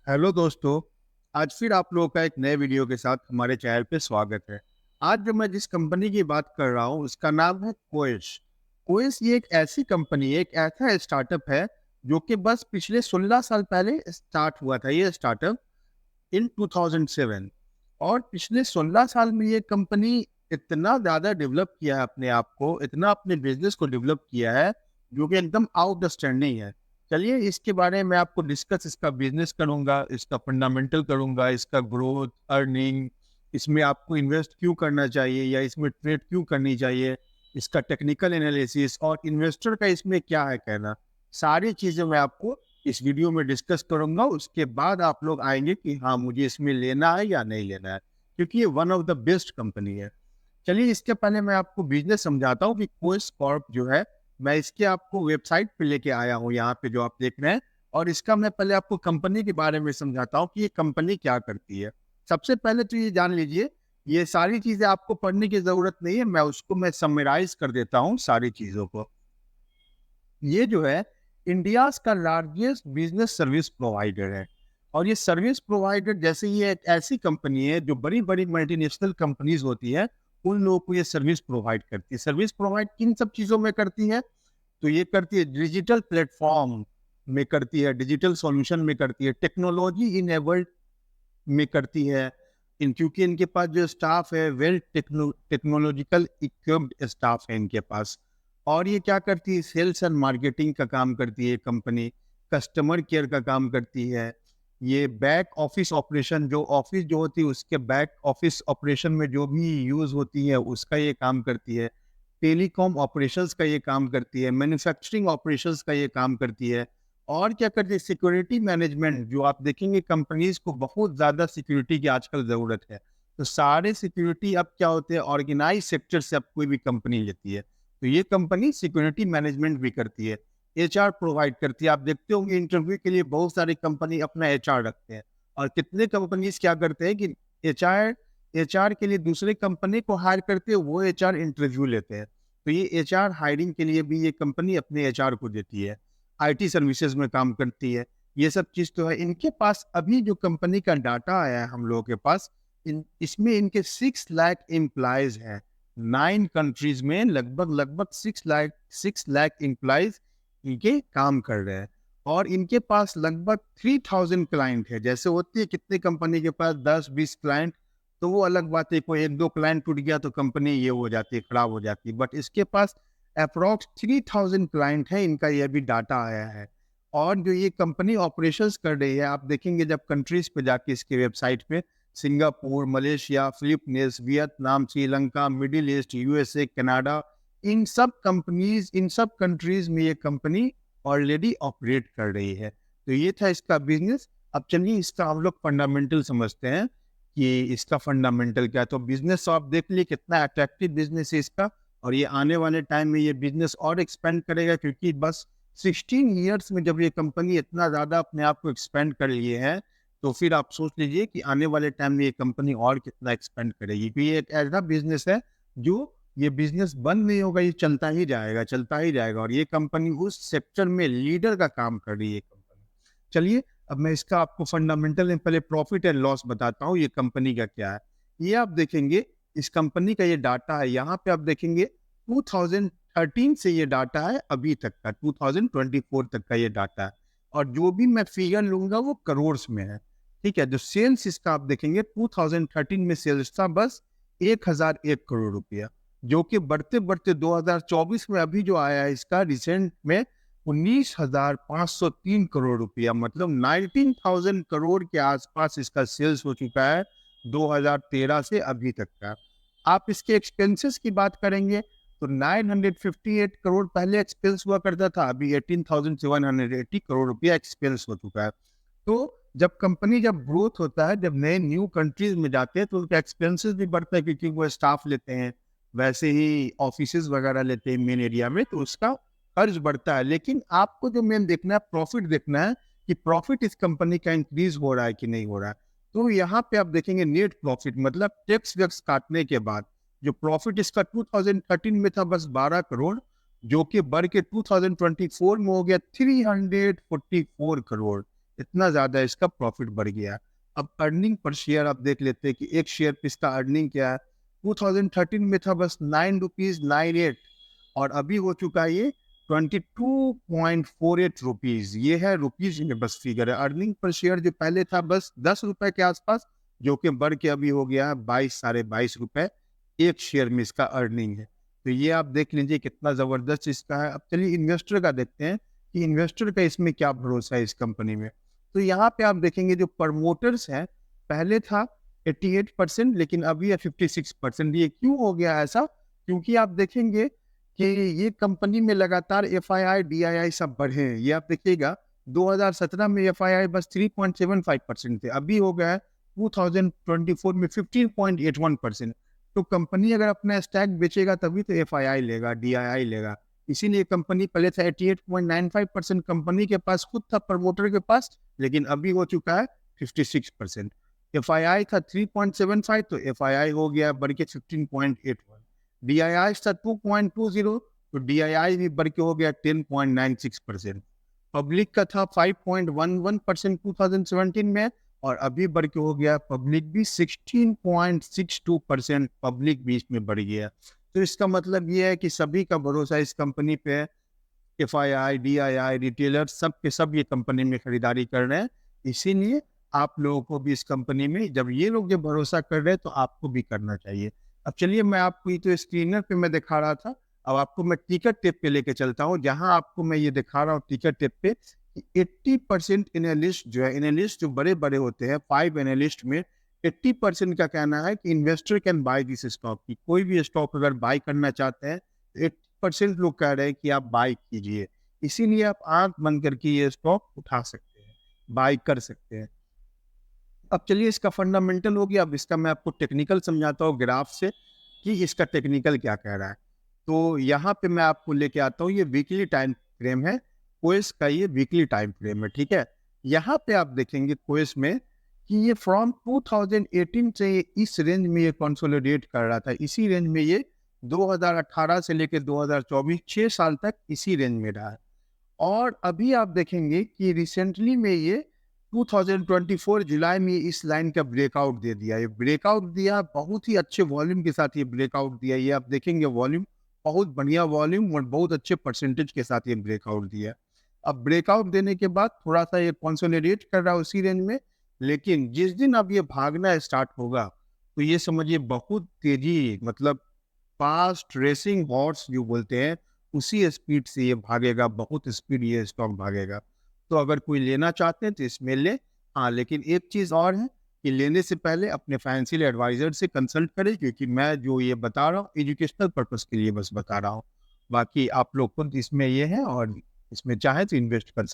Hello दोस्तों। आज फिर आप लोगों का एक नए वीडियो के साथ हमारे चैनल पे स्वागत है। आज जो मैं जिस कंपनी की बात कर रहा हूँ उसका नाम है कोएश। कोएश ये एक ऐसी कंपनी है, एक ऐसा स्टार्टअप है जो कि बस पिछले 16 साल पहले स्टार्ट हुआ था। ये स्टार्टअप इन 2007 और पिछले 16 साल में ये कंपनी इतना ज़्यादा डेवलप किया है अपने आप को, इतना अपने बिजनेस को डेवलप किया है जो कि एकदम आउटस्टैंडिंग है। चलिए इसके बारे में आपको डिस्कस, इसका बिजनेस करूंगा, इसका फंडामेंटल करूंगा, इसका ग्रोथ, अर्निंग, इसमें आपको इन्वेस्ट क्यों करना चाहिए या इसमें ट्रेड क्यों करनी चाहिए, इसका टेक्निकल एनालिसिस और इन्वेस्टर का इसमें क्या है कहना, सारी चीज़ें मैं आपको इस वीडियो में डिस्कस करूंगा। उसके बाद आप लोग आएंगे कि हाँ मुझे इसमें लेना है या नहीं लेना है, क्योंकि ये one of the best company है। चलिए इसके पहले मैं आपको बिजनेस समझाता हूँ कि कोएस कॉर्प जो है, मैं इसके आपको वेबसाइट पे लेके आया हूँ यहाँ पे जो आप देख रहे हैं। और इसका मैं पहले आपको कंपनी के बारे में समझाता हूँ कि ये कंपनी क्या करती है। सबसे पहले तो ये जान लीजिए, ये सारी चीजें आपको पढ़ने की जरूरत नहीं है, मैं समराइज कर देता हूँ सारी चीजों को। ये जो है इंडिया का लार्जेस्ट बिजनेस सर्विस प्रोवाइडर है। और ये सर्विस प्रोवाइडर जैसे ये एक ऐसी कंपनी है जो बड़ी बड़ी मल्टीनेशनल कंपनीज होती है, उन लोगों को ये सर्विस प्रोवाइड करती है। सर्विस प्रोवाइड किन सब चीज़ों में करती है? तो ये करती है डिजिटल प्लेटफॉर्म में करती है, डिजिटल सॉल्यूशन में करती है, टेक्नोलॉजी इनेबल्ड में करती है। क्योंकि इनके पास जो स्टाफ है वेल टेक्नोलॉजिकल इक्विप्ड स्टाफ है इनके पास। और ये क्या करती है? सेल्स एंड मार्केटिंग का काम करती है कंपनी, कस्टमर केयर का काम करती है। ये बैक ऑफिस ऑपरेशन, जो ऑफिस जो होती है उसके बैक ऑफिस ऑपरेशन में जो भी यूज होती है उसका ये काम करती है। टेलीकॉम ऑपरेशंस का ये काम करती है, मैन्युफैक्चरिंग ऑपरेशंस का ये काम करती है। और क्या करती है? सिक्योरिटी मैनेजमेंट, जो आप देखेंगे कंपनीज को बहुत ज़्यादा सिक्योरिटी की आजकल ज़रूरत है। तो सारे सिक्योरिटी अब क्या होते हैं, ऑर्गेनाइज सेक्टर से अब कोई भी कंपनी लेती है तो ये कंपनी सिक्योरिटी मैनेजमेंट भी करती है। एचआर प्रोवाइड करती है। आप देखते होंगे इंटरव्यू के लिए बहुत सारी कंपनी अपना एचआर रखते हैं। और कितने कंपनीज क्या करते हैं कि एचआर एचआर के लिए दूसरे कंपनी को हायर करते हैं, वो एचआर इंटरव्यू लेते हैं। तो ये एचआर हायरिंग के लिए भी ये कंपनी अपने एचआर को देती है। आईटी सर्विसेज में काम करती है। ये सब चीज़ तो है। इनके पास अभी जो कंपनी का डाटा आया है हम लोगों के पास, इसमें इनके 6 लाख एम्प्लॉयज हैं। 9 कंट्रीज में लगभग लगभग 6 लाख एम्प्लॉयज इनके काम कर रहे हैं। और इनके पास लगभग 3000 क्लाइंट है। जैसे होती है कितनी कंपनी के पास 10-20 क्लाइंट, तो वो अलग बात है, कोई एक दो क्लाइंट टूट गया तो कंपनी ये हो जाती है, खराब हो जाती है। बट इसके पास अप्रोक्स 3000 क्लाइंट है, इनका ये भी डाटा आया है। और जो ये कंपनी ऑपरेशंस कर रही है, आप देखेंगे जब कंट्रीज पे जाके इसके वेबसाइट पे, Singapore, Malaysia, Philippines, Vietnam, Sri Lanka, middle east, USA, Canada, इन सब कंट्रीज में ये कंपनी ऑलरेडी ऑपरेट कर रही है। तो ये था इसका बिजनेस। अब चलिए इसका हम लोग फंडामेंटल समझते हैं कि इसका फंडामेंटल क्या है। तो बिजनेस तो आप देख लिए कितना अट्रैक्टिव बिजनेस है इसका। और ये आने वाले टाइम में ये बिजनेस और एक्सपेंड करेगा, क्योंकि बस 16 ईयर्स में जब ये कंपनी इतना ज़्यादा अपने आप को एक्सपेंड कर लिए है, तो फिर आप सोच लीजिए कि आने वाले टाइम में ये कंपनी और कितना एक्सपेंड करेगी। क्योंकि ये एक ऐसा बिजनेस है जो, ये बिजनेस बंद नहीं होगा, ये चलता ही जाएगा, चलता ही जाएगा। और ये कंपनी उस सेक्टर में लीडर का काम कर रही है कंपनी। चलिए अब मैं इसका आपको फंडामेंटल में पहले प्रॉफिट एंड लॉस बताता हूँ, ये कंपनी का क्या है। ये आप देखेंगे इस कंपनी का ये डाटा है, यहाँ पे आप देखेंगे 2013 से ये डाटा है अभी तक का, 2024 तक का ये डाटा है। और जो भी मैं फिगर लूंगा वो करोड़ में है। ठीक है, जो सेल्स इसका आप देखेंगे 2013 में सेल्स था बस 1001 करोड़ रुपया, जो कि बढ़ते बढ़ते 2024 में अभी जो आया है इसका रिसेंट में 19,503 करोड़ रुपया, मतलब 19,000 करोड़ के आसपास इसका सेल्स हो चुका है 2013 से अभी तक का। आप इसके एक्सपेंसेस की बात करेंगे तो 958 करोड़ पहले एक्सपेंस हुआ करता था, अभी 18,780 करोड़ रुपया एक्सपेंस हो चुका है। तो जब कंपनी जब ग्रोथ होता है, जब नए न्यू कंट्रीज में जाते हैं तो उनका एक्सपेंसेस भी बढ़ता है, क्योंकि वो स्टाफ लेते हैं, वैसे ही ऑफिसेज वगैरह लेते हैं मेन एरिया में, तो उसका खर्च बढ़ता है। लेकिन आपको जो मेन देखना है, प्रॉफिट देखना है कि प्रॉफिट इस कंपनी का इंक्रीज हो रहा है कि नहीं हो रहा है। तो यहाँ पे आप देखेंगे नेट प्रॉफिट, मतलब टैक्स वैक्स काटने के बाद जो प्रॉफिट इसका 2013 में था बस 12 करोड़, जो कि बढ़ के 2024 में हो गया 344 करोड़। इतना ज़्यादा इसका प्रॉफिट बढ़ गया है। अब अर्निंग पर शेयर आप देख लेते हैं कि एक शेयर पे इसका अर्निंग क्या है। 2013 में था बस 9.98 और अभी हो चुका है ये 22.48 रुपीज़। ये है रुपीज़ में बस फिगर है। अर्निंग पर शेयर जो पहले था बस 10 रुपए के आसपास, जो कि बढ़ के अभी हो गया है 22 साढ़े 22 रुपए एक शेयर में इसका अर्निंग है। तो ये आप देख लीजिए कितना ज़बरदस्त इसका है। अब चलिए इन्वेस्टर का देखते हैं कि इन्वेस्टर का इसमें क्या भरोसा है इस कंपनी में। तो यहाँ पे आप देखेंगे जो प्रमोटर्स हैं, पहले था 88% लेकिन अभी है 56%। ये क्यों हो गया ऐसा? क्योंकि आप देखेंगे कि ये कंपनी में लगातार एफआईआई, डीआईआई सब बढ़े हैं। ये आप देखिएगा 2017 में एफआईआई बस 3.75% थे, अभी हो गया है 2024 में 15.81%। तो कंपनी अगर अपना स्टॉक बेचेगा तभी तो एफआईआई लेगा, डीआईआई लेगा। इसीलिए कंपनी पहले था 88.95% कंपनी के पास खुद था प्रमोटर के पास, लेकिन अभी हो चुका है 56%। एफआईआई था 3.75 तो एफआईआई हो गया बढ़ के 15.81। डीआईआई था 2.20 तो डीआईआई भी बढ़ के हो गया 10.96%। पब्लिक का था 5.11% 2017 में और अभी बढ़ के हो गया पब्लिक भी 16.62%। पब्लिक भी इसमें बढ़ गया। तो इसका मतलब ये है कि सभी का भरोसा इस कंपनी पे है। एफआईआई, डीआईआई, रिटेलर सब के सब ये कंपनी में खरीदारी कर रहे हैं। इसीलिए आप लोगों को भी इस कंपनी में जब ये लोग जो भरोसा कर रहे हैं तो आपको भी करना चाहिए। अब चलिए मैं आपको ये तो स्क्रीनर पे मैं दिखा रहा था, अब आपको मैं टिकट टेप पे लेके चलता हूँ, जहां आपको मैं ये दिखा रहा हूँ टिकट टेप पे 80% एनालिस्ट जो है, एनालिस्ट जो बड़े बड़े होते हैं 5 एनालिस्ट में 80% का कहना है कि investor can by this stock, की कोई भी स्टॉक अगर बाय करना चाहते हैं तो 80% लोग कह रहे हैं कि आप बाय कीजिए। इसीलिए आप आंख बंद करके ये स्टॉक उठा सकते हैं, बाय कर सकते हैं। अब चलिए इसका फंडामेंटल हो गया, अब इसका मैं आपको टेक्निकल समझाता हूँ ग्राफ से कि इसका टेक्निकल क्या कह रहा है। तो यहाँ पे मैं आपको लेके आता हूँ, ये वीकली टाइम फ्रेम है, कोएस का ये वीकली टाइम फ्रेम है, ठीक है। यहाँ पे आप देखेंगे कोएस में कि ये फ्रॉम 2018 से इस रेंज में ये कंसोलिडेट कर रहा था, इसी रेंज में ये 2018 से लेकर 2024 6 साल तक इसी रेंज में रहा है। और अभी आप देखेंगे कि रिसेंटली में ये 2024 जुलाई में इस लाइन का ब्रेकआउट दे दिया। ये ब्रेकआउट दिया, बहुत ही अच्छे वॉल्यूम के साथ ये ब्रेकआउट दिया। ये आप देखेंगे वॉल्यूम बहुत बढ़िया वॉल्यूम और बहुत अच्छे परसेंटेज के साथ ये ब्रेकआउट दिया। अब ब्रेकआउट देने के बाद थोड़ा सा ये कंसोलिडेट कर रहा है उसी रेंज में, लेकिन जिस दिन अब ये भागना स्टार्ट होगा तो ये समझिए बहुत तेजी, मतलब फास्ट रेसिंग हॉर्स जो बोलते हैं उसी स्पीड से ये भागेगा, बहुत स्पीड ये स्टॉक भागेगा। तो अगर कोई लेना चाहते हैं तो इसमें ले। हाँ, लेकिन एक चीज़ और है कि लेने से पहले अपने फाइनेंशियल एडवाइजर से कंसल्ट करें, क्योंकि मैं जो ये बता रहा हूँ एजुकेशनल पर्पस के लिए बस बता रहा हूँ। बाकी आप लोग खुद इसमें ये है और इसमें चाहे तो इन्वेस्ट कर सकते हैं।